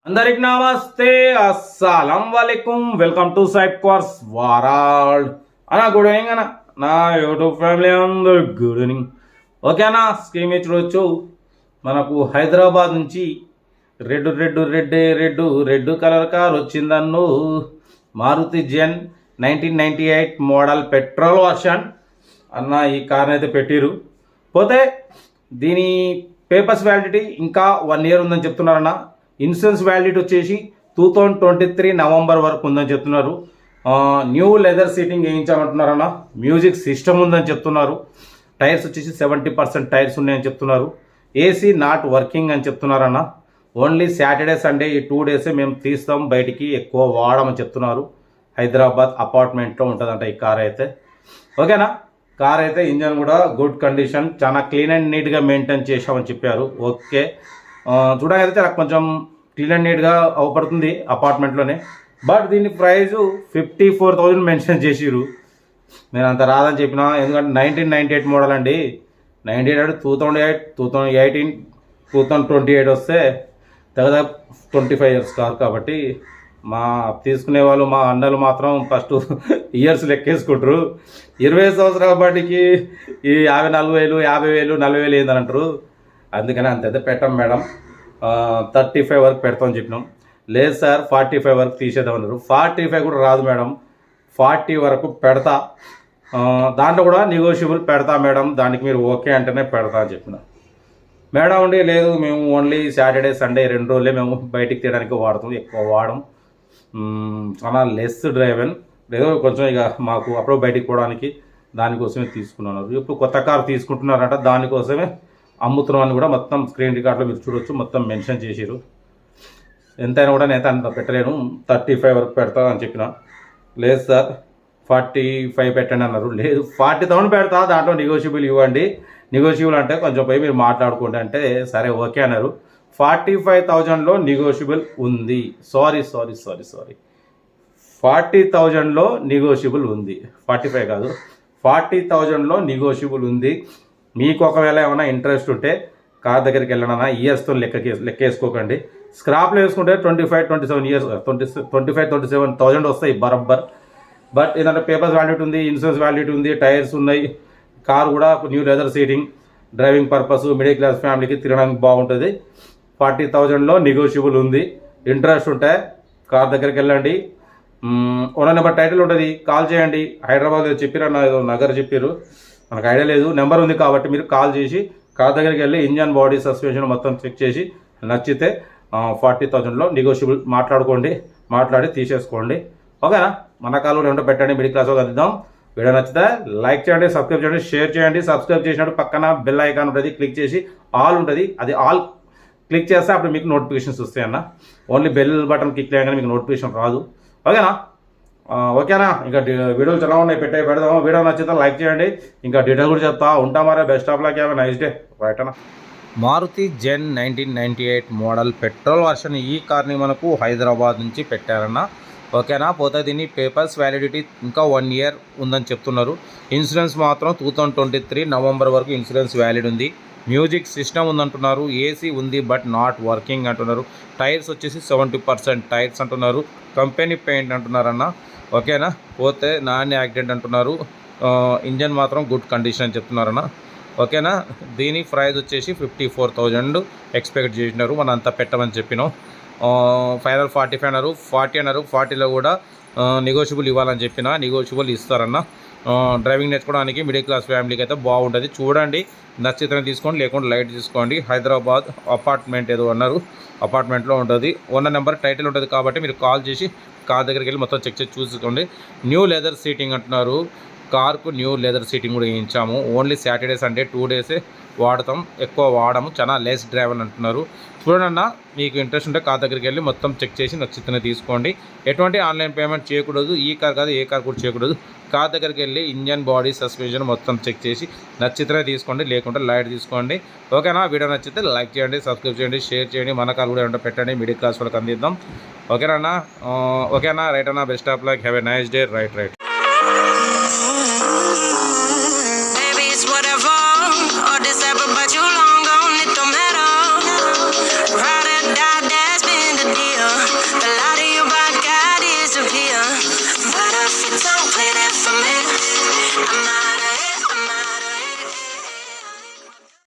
అందరికి నమస్తే, అస్సలం వాలేకుం. వెల్కమ్ టు సైప్ కోర్స్ వరల్డ్ అన్న. గుడ్ ఈవినింగ్ అన్న. నా యూట్యూబ్ ఫ్యామిలీ అందరు గుడ్ ఈవినింగ్. ఓకే అన్న, స్క్రీన్ మీద చూడొచ్చు. మనకు హైదరాబాద్ నుంచి red colour car వచ్చిందన్ను. Maruti Zen 1998 model petrol version అన్న. ఈ కార్ని అయితే పెట్టిరు. పోతే దీని పేపర్స్ వ్యాలిడిటీ ఇంకా 1 year ఉందని చెప్తున్నారన్న. ఇన్సూరెన్స్ వ్యాలిడిటీ వచ్చేసి 2023 నవంబర్ వరకు ఉందని చెప్తున్నారు. న్యూ లెదర్ సీటింగ్ వేయించామంటున్నారన్న. మ్యూజిక్ సిస్టమ్ ఉందని చెప్తున్నారు. టైర్స్ వచ్చేసి 70% టైర్స్ ఉన్నాయని చెప్తున్నారు. ఏసీ నాట్ వర్కింగ్ అని చెప్తున్నారన్న. ఓన్లీ సాటర్డే సండే ఈ 2 days మేము తీస్తాం, బయటికి ఎక్కువ వాడమని చెప్తున్నారు. హైదరాబాద్ అపార్ట్మెంట్లో ఉంటుందంట ఈ కార్ అయితే. ఓకేనా. కార్ అయితే ఇంజన్ కూడా గుడ్ కండిషన్, చాలా క్లీన్ అండ్ నీట్గా మెయింటైన్ చేసామని చెప్పారు. ఓకే, చూడడానికి చాలా కొంచెం క్లీన్ అండ్ నీట్గా అవపడుతుంది అపార్ట్మెంట్లోనే. బట్ దీని ప్రైస్ 54,000 మెన్షన్ చేసిరు. నేను అంత రాదని చెప్పిన, ఎందుకంటే 1998 మోడల్ అండి. 98 2008 2018 2028 వస్తే దాదాపు 25 years కార్ కాబట్టి మా తీసుకునే వాళ్ళు మా అన్నలు మాత్రం ఫస్ట్ ఇయర్స్ లెక్కేసుకుంటారు. 20 సంవత్సరాల బట్టికి ఈ 54,000 50,000 40,000 ఏందని అంటారు. అందుకని అంతైతే పెట్టాం మేడం. 35 వరకు పెడతామని చెప్పినాం. లేదు సార్ 45 వరకు తీసేద్దామన్నారు. 45 కూడా రాదు మేడం, 40 వరకు పెడతా. దాంట్లో కూడా నెగోషియబుల్ పెడతా మేడం, దానికి మీరు ఓకే అంటేనే పెడతా అని చెప్పిన. మేడం ఉండి లేదు, మేము ఓన్లీ సాటర్డే సండే 2 రోజులే మేము బయటికి తీయడానికి వాడతాం, ఎక్కువ వాడడం. చాలా లెస్ డ్రైవెన్ లేదు, కొంచెం ఇక మాకు అప్పుడు బయటికి పోవడానికి దానికోసమే తీసుకున్నారు. ఇప్పుడు కొత్త కారు తీసుకుంటున్నారంట, దానికోసమే అమ్ముతున్నాం అని కూడా మొత్తం స్క్రీన్ రికార్డులో మీరు చూడొచ్చు, మొత్తం మెన్షన్ చేసిరు. ఎంతైనా కూడా నేను అంత పెట్టలేను, 35 వరకు పెడతా అని చెప్పిన. లేదు సార్ 45 పెట్టండి అన్నారు. లేదు 40,000 పెడతా, దాంట్లో నెగోషియబుల్ ఇవ్వండి. నెగోషియబుల్ అంటే కొంచెం పోయి మీరు మాట్లాడుకుంటే అంటే సరే ఓకే అన్నారు. 45,000లో నెగోషియబుల్ ఉంది. సారీ 40,000లో నెగోషియబుల్ ఉంది, 45 కాదు, 40,000లో నెగోషియబుల్ ఉంది. మీకు ఒకవేళ ఏమైనా ఇంట్రెస్ట్ ఉంటే కార్ దగ్గరికి వెళ్ళినా ఇయర్స్తో లెక్కేసుకోకండి. స్క్రాప్లో వేసుకుంటే 25-27 years 25-27,000 వస్తాయి బరబ్బర్. బట్ ఏంటంటే పేపర్స్ వ్యాలిడిటీ ఉంది, ఇన్సూరెన్స్ వ్యాలిడిటీ ఉంది, టైర్స్ ఉన్నాయి. కార్ కూడా new leather seating, driving purpose, middle class ఫ్యామిలీకి తిరగడానికి బాగుంటుంది. 40,000లో నెగోషియబుల్ ఉంది. ఇంట్రెస్ట్ ఉంటే కార్ దగ్గరికి వెళ్ళండి. ఓనర్ నెంబర్ టైటిల్ ఉంటుంది, కాల్ చేయండి. హైదరాబాద్ చెప్పారన్న, ఏదో నగర్ చెప్పారు, మనకు ఐడియా లేదు. నెంబర్ ఉంది కాబట్టి మీరు కాల్ చేసి కార్ దగ్గరికి వెళ్ళి ఇంజన్, బాడీ, సస్పెన్షన్ మొత్తం చెక్ చేసి నచ్చితే 40,000లో నెగోషియబుల్ మాట్లాడి తీసేసుకోండి. ఓకేనా. మన కాల్ కూడా పెట్టండి, మిడిల్ క్లాస్ వాళ్ళకి అందిద్దాం. వీడియో నచ్చితే లైక్ చేయండి, సబ్స్క్రైబ్ చేయండి, షేర్ చేయండి. సబ్స్క్రైబ్ చేసినప్పుడు పక్కన బెల్ ఐకాన్ ఉంటుంది, క్లిక్ చేసి ఆల్ ఉంటుంది, అది ఆల్ క్లిక్ చేస్తే అప్పుడు మీకు నోటిఫికేషన్స్ వస్తాయన్న. ఓన్లీ బెల్ బటన్ క్లిక్ చేయగానే మీకు నోటిఫికేషన్ రాదు. ఓకేనా. ఇంకా వీడియోలు చాలా ఉన్నాయి, పెడదాము. వీడియో నచ్చితే లైక్ చేయండి. ఇంకా డీటెయిల్ కూడా చెప్తా ఉంటామారా. Best of luck, have a nice day. Right అన్న. Maruti Zen 1998 model petrol version ఈ కార్ని మనకు హైదరాబాద్ నుంచి పెట్టారన్న. ఓకేనా. పోతే దీని పేపర్స్ వ్యాలిడిటీ ఇంకా 1 year ఉందని చెప్తున్నారు. ఇన్సూరెన్స్ మాత్రం 2023 నవంబర్ వరకు ఇన్సూరెన్స్ వ్యాలిడ్ ఉంది. మ్యూజిక్ సిస్టమ్ ఉందంటున్నారు. ఏసీ ఉంది బట్ నాట్ వర్కింగ్ అంటున్నారు. టైర్స్ వచ్చేసి 70% టైర్స్ అంటున్నారు. కంపెనీ పెయింట్ అంటున్నారన్న. ఓకేనా. పోతే నాన్ యాక్సిడెంట్ అంటున్నారు. ఇంజన్ మాత్రం గుడ్ కండిషన్ అని చెప్తున్నారన్న. ఓకేనా. దీని ప్రైస్ వచ్చేసి 54,000 ఎక్స్పెక్ట్ చేసినారు. మనం అంతా పెట్టమని చెప్పినాం. ఫైనల్ 45 అన్నారు, 40 అన్నారు. 40లో కూడా నెగోషియబుల్ ఇవ్వాలని చెప్పిన, నెగోషియబుల్ ఇస్తారన్న. డ్రైవింగ్ నేర్చుకోవడానికి మిడిల్ క్లాస్ ఫ్యామిలీకి అయితే బాగుంటుంది. చూడండి, నచ్చితే తీసుకోండి, లేకుంటే లైట్ తీసుకోండి. హైదరాబాద్ అపార్ట్మెంట్ ఏదో అన్నారు, అపార్ట్మెంట్లో ఉంటుంది. ఓనర్ నెంబర్ టైటిల్ ఉంటుంది కాబట్టి మీరు కాల్ చేసి కార్ దగ్గరికి వెళ్ళి మొత్తం చెక్ చేసి చూసుకోండి. న్యూ లెదర్ సీటింగ్ అంటున్నారు. కార్కు న్యూ లెదర్ సీటింగ్ కూడా వేయించాము. ఓన్లీ సాటర్డే సండే 2 days వాడతాం, ఎక్కువ వాడము, చాలా లెస్ డ్రైవర్ అంటున్నారు. చూడండి, మీకు ఇంట్రెస్ట్ ఉంటే కార్ దగ్గరికి వెళ్ళి మొత్తం చెక్ చేసి నచ్చితేనే తీసుకోండి. ఎటువంటి ఆన్లైన్ పేమెంట్ చేయకూడదు. ఈ కార్ కాదు ఏ కార్ కూడా చేయకూడదు. కార్ దగ్గరికి వెళ్ళి ఇంజన్, బాడీ, సస్పెన్షన్ మొత్తం చెక్ చేసి నచ్చితేనే తీసుకోండి, లేకుంటే లైట్ తీసుకోండి. ఓకేనా. వీడియో నచ్చితే లైక్ చేయండి, సబ్స్క్రైబ్ చేయండి, షేర్ చేయండి. మన కార్ కూడా ఏమంటే పెట్టండి, మిడిల్ క్లాస్ వాళ్ళకి అందిద్దాం. ఓకేనా. రైట్ అన్న. Best of luck, have a nice day. Right.